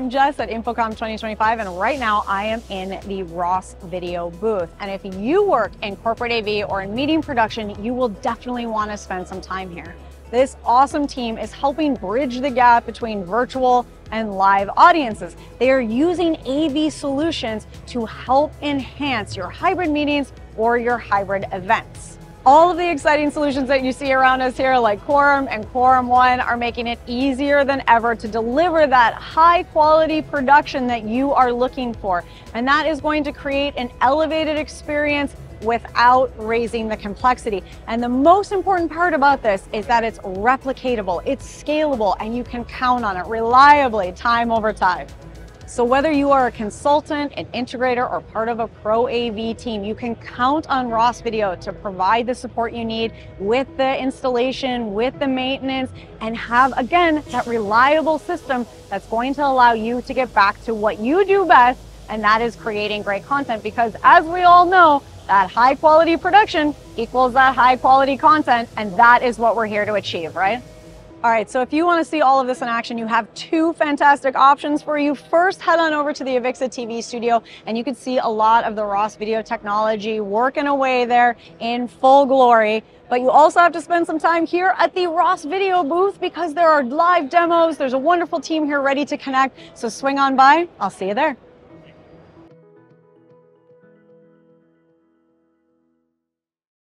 I'm Jess at InfoComm 2025, and right now I am in the Ross Video booth. And if you work in corporate AV or in meeting production, you will definitely want to spend some time here. This awesome team is helping bridge the gap between virtual and live audiences. They are using AV solutions to help enhance your hybrid meetings or your hybrid events. All of the exciting solutions that you see around us here, like Quorum and Quorum One, are making it easier than ever to deliver that high quality production that you are looking for. And that is going to create an elevated experience without raising the complexity. And the most important part about this is that it's replicatable, it's scalable, and you can count on it reliably time over time. So whether you are a consultant, an integrator, or part of a pro AV team, you can count on Ross Video to provide the support you need with the installation, with the maintenance, and have, again, that reliable system that's going to allow you to get back to what you do best, and that is creating great content. Because as we all know, that high quality production equals that high quality content, and that is what we're here to achieve, right? All right, so if you want to see all of this in action, you have two fantastic options for you. First, head on over to the Avixa TV studio, and you can see a lot of the Ross Video technology working away there in full glory. But you also have to spend some time here at the Ross Video booth because there are live demos. There's a wonderful team here ready to connect. So swing on by. I'll see you there.